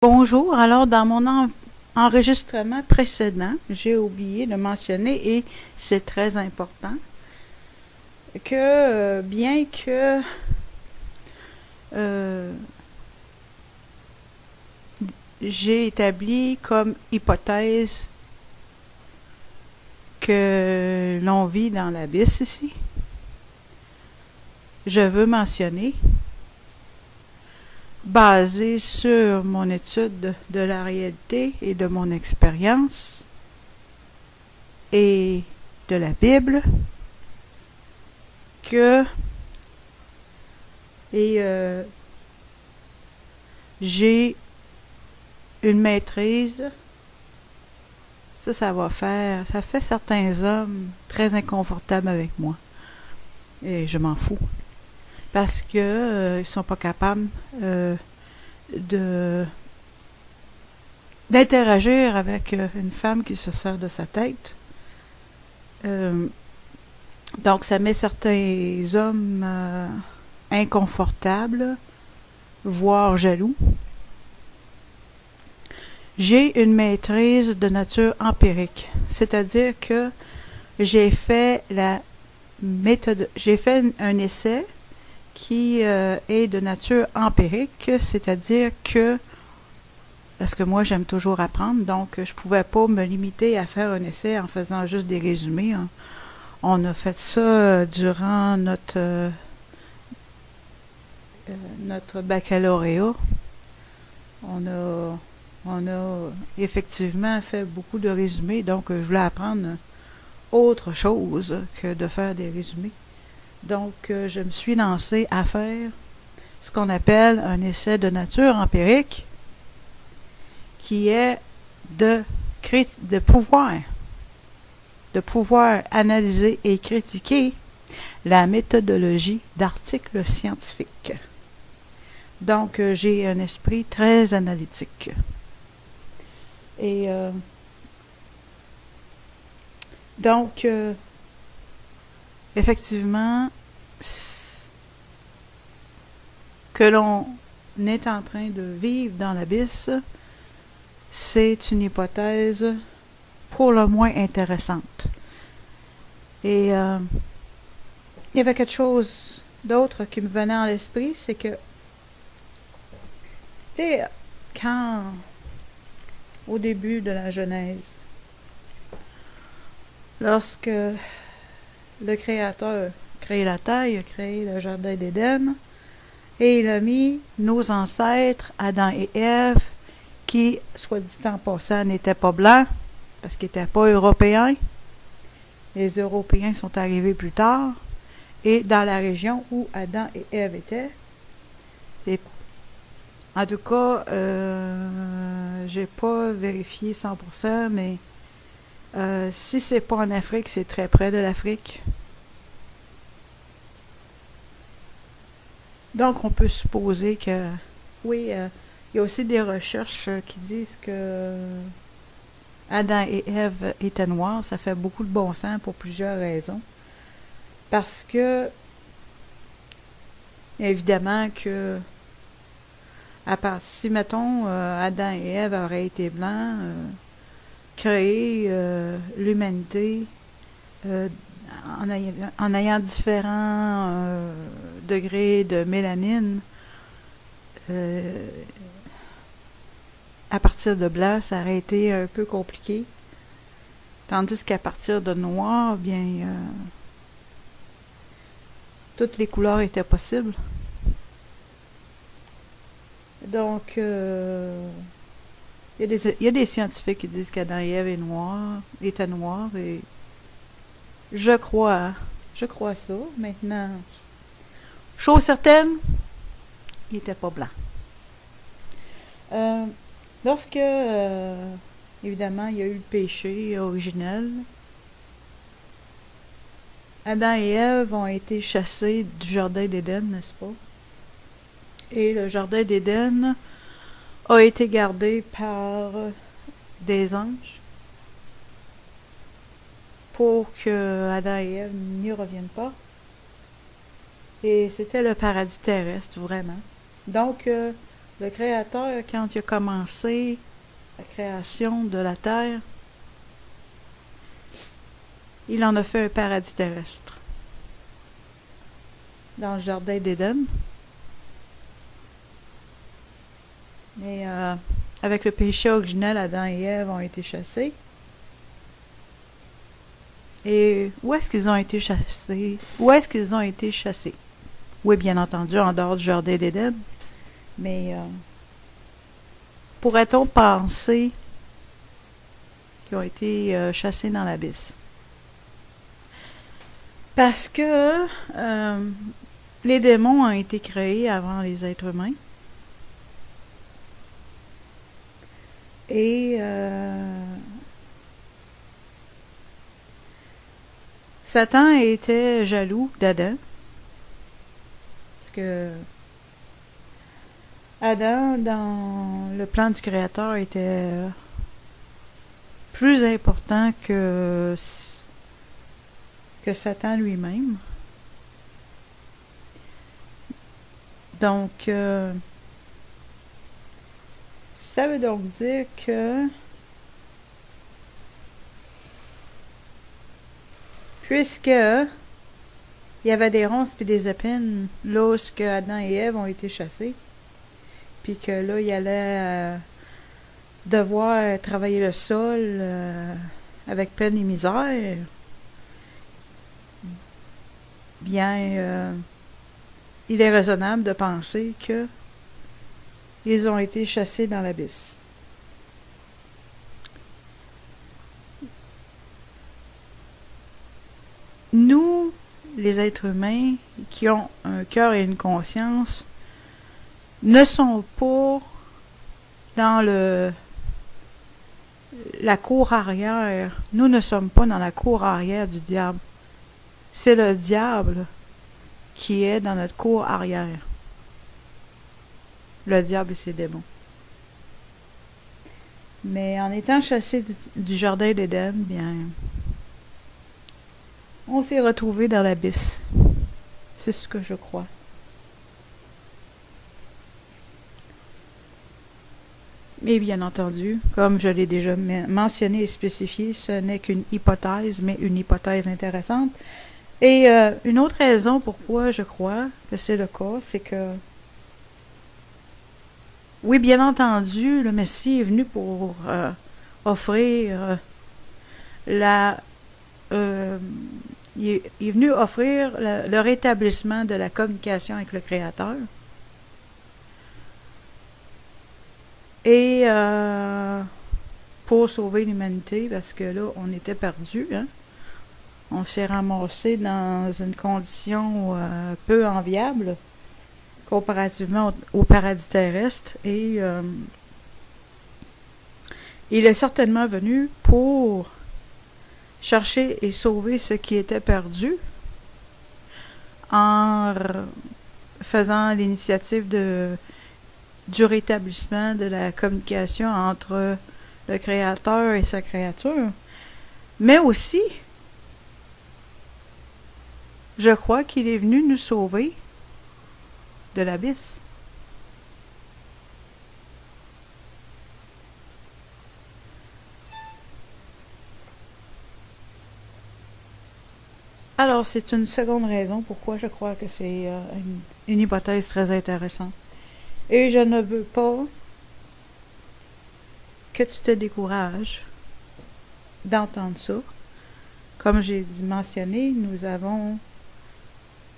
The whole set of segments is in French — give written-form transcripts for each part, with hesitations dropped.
Bonjour, alors dans mon enregistrement précédent, j'ai oublié de mentionner, et c'est très important, que bien que euh, j'ai établi comme hypothèse que l'on vit dans l'abysse ici, je veux mentionner, basé sur mon étude de la réalité et de mon expérience et de la Bible, que j'ai une maîtrise. Ça fait certains hommes très inconfortables avec moi. Et je m'en fous. Parce que ils sont pas capables de d'interagir avec une femme qui se sert de sa tête. Donc ça met certains hommes inconfortables, voire jaloux. J'ai une maîtrise de nature empirique, c'est-à-dire que j'ai fait un essai qui est de nature empirique, c'est-à-dire que, parce que moi j'aime toujours apprendre, donc je pouvais pas me limiter à faire un essai en faisant juste des résumés. On a fait ça durant notre baccalauréat. On a effectivement fait beaucoup de résumés, donc je voulais apprendre autre chose que de faire des résumés. Donc, je me suis lancée à faire ce qu'on appelle un essai de nature empirique, qui est de pouvoir analyser et critiquer la méthodologie d'articles scientifiques. Donc, j'ai un esprit très analytique. Et donc, effectivement, que l'on est en train de vivre dans l'abysse, c'est une hypothèse pour le moins intéressante. Et il y avait quelque chose d'autre qui me venait à l'esprit, c'est que, tu sais, quand, au début de la Genèse, lorsque le Créateur a créé la terre, il a créé le Jardin d'Éden, et il a mis nos ancêtres, Adam et Ève, qui, soit dit en passant, n'étaient pas blancs, parce qu'ils n'étaient pas européens. Les Européens sont arrivés plus tard, et dans la région où Adam et Ève étaient. Et, en tout cas, j'ai pas vérifié 100%, mais si c'est pas en Afrique, c'est très près de l'Afrique. Donc, on peut supposer que, oui, il y a aussi des recherches qui disent que Adam et Ève étaient noirs. Ça fait beaucoup de bon sens pour plusieurs raisons. Parce que, évidemment que, si, mettons, Adam et Ève auraient été blancs, créer l'humanité en ayant différents degrés de mélanine, à partir de blanc, ça aurait été un peu compliqué. Tandis qu'à partir de noir, bien, toutes les couleurs étaient possibles. Donc, il y a des scientifiques qui disent qu'Adam et Ève étaient noirs, et je crois ça. Maintenant, chose certaine, il n'était pas blanc. Lorsque, évidemment, il y a eu le péché originel, Adam et Ève ont été chassés du Jardin d'Éden, n'est-ce pas? Et le Jardin d'Éden a été gardé par des anges pour que Adam et Ève n'y reviennent pas. Et c'était le paradis terrestre, vraiment. Donc, Le Créateur, quand il a commencé la création de la terre, il en a fait un paradis terrestre. Dans le jardin d'Éden. Mais avec le péché originel, Adam et Ève ont été chassés. Et où est-ce qu'ils ont été chassés? Où est-ce qu'ils ont été chassés? Oui, bien entendu, en dehors du jardin d'Éden. Mais pourrait-on penser qu'ils ont été chassés dans l'abysse? Parce que les démons ont été créés avant les êtres humains. Et Satan était jaloux d'Adam. Parce que Adam, dans le plan du Créateur, était plus important que Satan lui-même. Donc, ça veut donc dire que puisque il y avait des ronces puis des épines lorsque Adam et Ève ont été chassés, puis que là, il allait devoir travailler le sol avec peine et misère, bien, il est raisonnable de penser que ils ont été chassés dans l'abysse. Nous, les êtres humains qui ont un cœur et une conscience, ne sont pas dans la cour arrière. Nous ne sommes pas dans la cour arrière du diable. C'est le diable qui est dans notre cour arrière. Le diable et ses démons. Mais en étant chassés du jardin d'Éden, bien, on s'est retrouvés dans l'abysse. C'est ce que je crois. Mais bien entendu, comme je l'ai déjà mentionné et spécifié, ce n'est qu'une hypothèse, mais une hypothèse intéressante. Et une autre raison pourquoi je crois que c'est le cas, c'est que, oui, bien entendu, le Messie est venu pour offrir il est venu offrir le rétablissement de la communication avec le Créateur. Et pour sauver l'humanité, parce que là, on était perdu, hein? On s'est ramassé dans une condition peu enviable comparativement au paradis terrestre. Et il est certainement venu pour chercher et sauver ce qui était perdu en faisant l'initiative du rétablissement de la communication entre le Créateur et sa créature. Mais aussi, je crois qu'il est venu nous sauver de l'abysse. Alors, c'est une seconde raison pourquoi je crois que c'est une hypothèse très intéressante. Et je ne veux pas que tu te décourages d'entendre ça. Comme j'ai mentionné, nous avons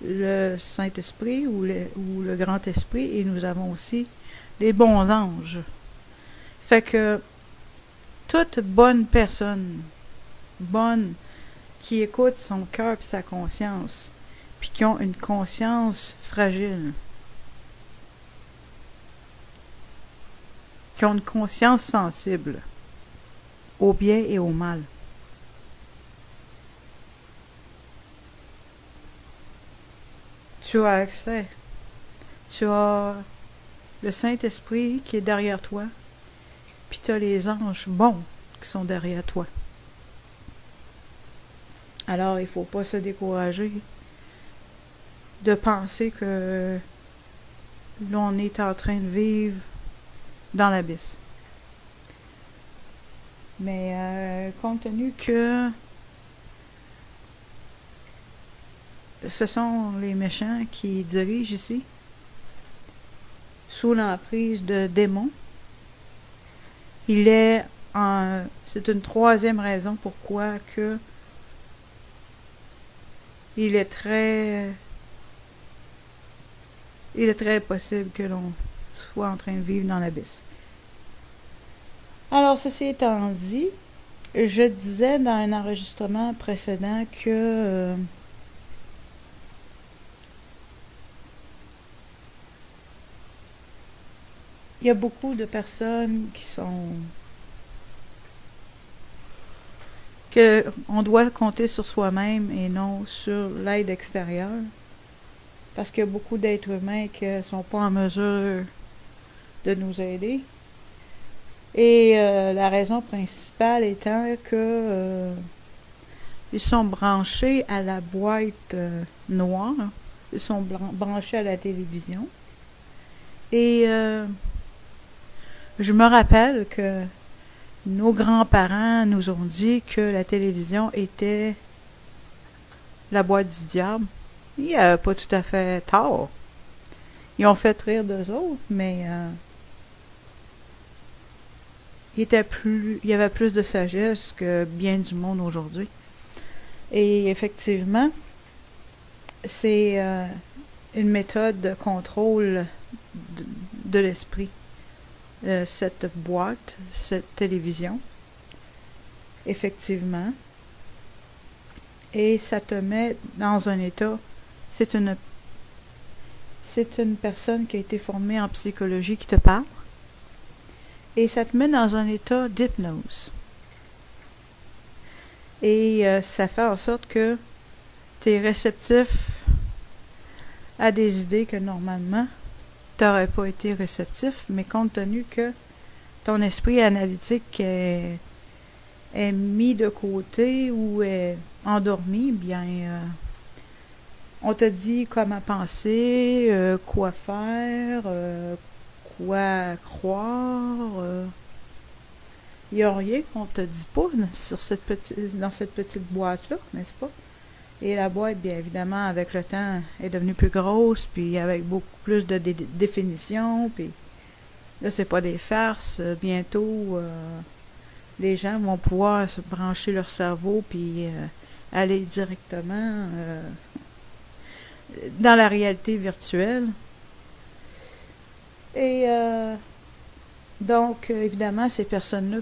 le Saint-Esprit ou le Grand Esprit et nous avons aussi les bons anges. Fait que toute bonne personne, bonne, qui écoute son cœur et sa conscience, puis qui ont une conscience fragile, qui ont une conscience sensible au bien et au mal. Tu as accès. Tu as le Saint-Esprit qui est derrière toi, puis tu as les anges bons qui sont derrière toi. Alors, il ne faut pas se décourager de penser que là, on est en train de vivre dans l'abysse. Mais compte tenu que ce sont les méchants qui dirigent ici, sous l'emprise de démons, c'est une troisième raison pourquoi que il est très possible que l'on soit en train de vivre dans l'abysse. Alors, ceci étant dit, je disais dans un enregistrement précédent que il y a beaucoup de personnes que on doit compter sur soi-même et non sur l'aide extérieure. Parce qu'il y a beaucoup d'êtres humains qui ne sont pas en mesure de nous aider. Et la raison principale étant que ils sont branchés à la boîte noire. Ils sont branchés à la télévision. Et je me rappelle que nos grands-parents nous ont dit que la télévision était la boîte du diable. Il n'y a pas tout à fait tort. Ils ont fait rire d'eux autres, mais il y avait plus de sagesse que bien du monde aujourd'hui. Et effectivement, c'est une méthode de contrôle de l'esprit. Cette boîte, cette télévision, effectivement. Et ça te met dans un état. C'est une personne qui a été formée en psychologie qui te parle. Et ça te met dans un état d'hypnose. Et ça fait en sorte que tu es réceptif à des idées que normalement tu n'aurais pas été réceptif, mais compte tenu que ton esprit analytique est mis de côté ou est endormi, bien on te dit comment penser, quoi faire, quoi croire. Il n'y a rien qu'on te dit pas dans cette petite boîte-là, n'est-ce pas? Et la boîte, bien évidemment, avec le temps, est devenue plus grosse, puis avec beaucoup plus de définitions, puis là, c'est pas des farces. Bientôt, les gens vont pouvoir se brancher leur cerveau, puis aller directement dans la réalité virtuelle. Et donc, évidemment, ces personnes-là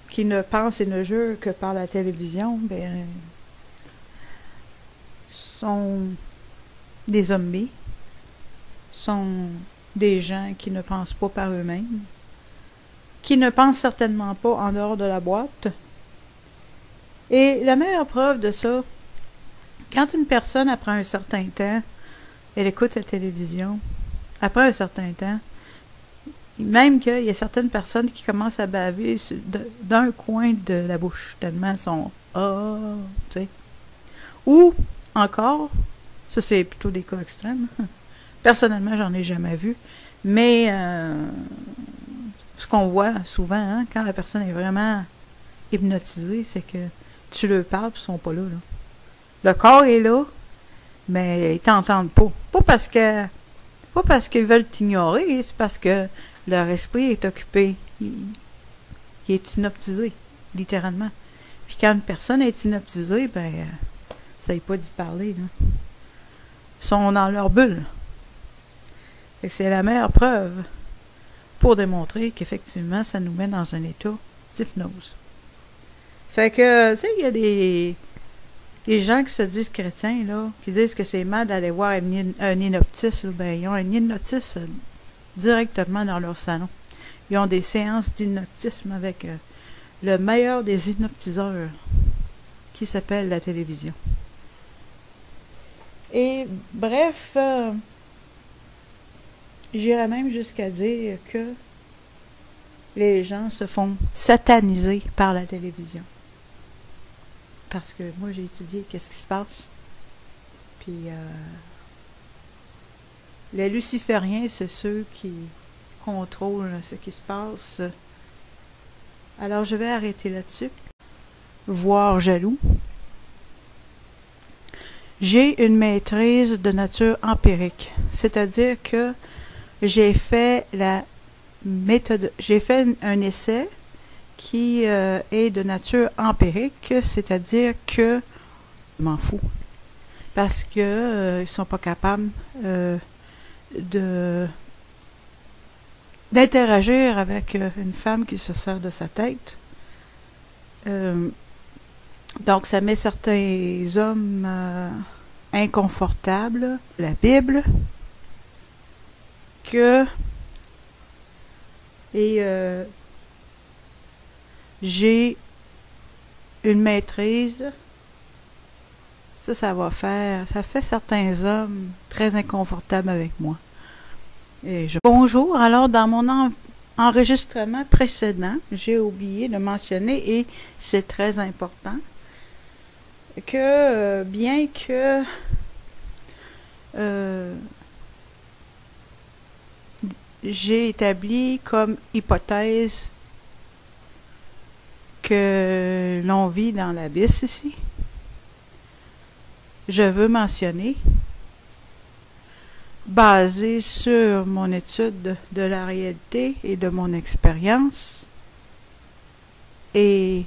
qui ne pensent et ne jurent que par la télévision, ben sont des zombies, sont des gens qui ne pensent pas par eux-mêmes, qui ne pensent certainement pas en dehors de la boîte. Et la meilleure preuve de ça, quand une personne, après un certain temps, elle écoute la télévision, après un certain temps, même qu'il y a certaines personnes qui commencent à baver d'un coin de la bouche, tellement elles sont « Ah! » tu sais. Ou encore, ça c'est plutôt des cas extrêmes. Personnellement, j'en ai jamais vu. Mais ce qu'on voit souvent, quand la personne est vraiment hypnotisée, c'est que tu leur parles et ils sont pas là. Le corps est là, mais ils t'entendent pas. Pas parce qu'ils veulent t'ignorer, c'est parce que leur esprit est occupé. Il est hypnotisé, littéralement. Puis quand une personne est hypnotisée, ben ça n'est pas d'y parler. Là. Ils sont dans leur bulle. Fait que c'est la meilleure preuve pour démontrer qu'effectivement, ça nous met dans un état d'hypnose. Fait que, tu sais, il y a des gens qui se disent chrétiens, là, qui disent que c'est mal d'aller voir un hypnotiste. Ben, ils ont un hypnotiste directement dans leur salon. Ils ont des séances d'hypnotisme avec le meilleur des hypnotiseurs qui s'appelle la télévision. Et bref, j'irais même jusqu'à dire que les gens se font sataniser par la télévision. Parce que moi, j'ai étudié qu'est-ce qui se passe. Puis, Les lucifériens, c'est ceux qui contrôlent ce qui se passe. Alors, je vais arrêter là-dessus. Voire jaloux. J'ai une maîtrise de nature empirique, c'est-à-dire que j'ai fait un essai qui est de nature empirique, c'est-à-dire que je m'en fous parce que ils sont pas capables d'interagir avec une femme qui se sert de sa tête. Donc, ça met certains hommes inconfortables. La Bible, j'ai une maîtrise. Ça fait certains hommes très inconfortables avec moi. Bonjour, alors dans mon enregistrement précédent, j'ai oublié de mentionner, et c'est très important, que bien que j'ai établi comme hypothèse que l'on vit dans l'abysse ici, je veux mentionner, basé sur mon étude de la réalité et de mon expérience, et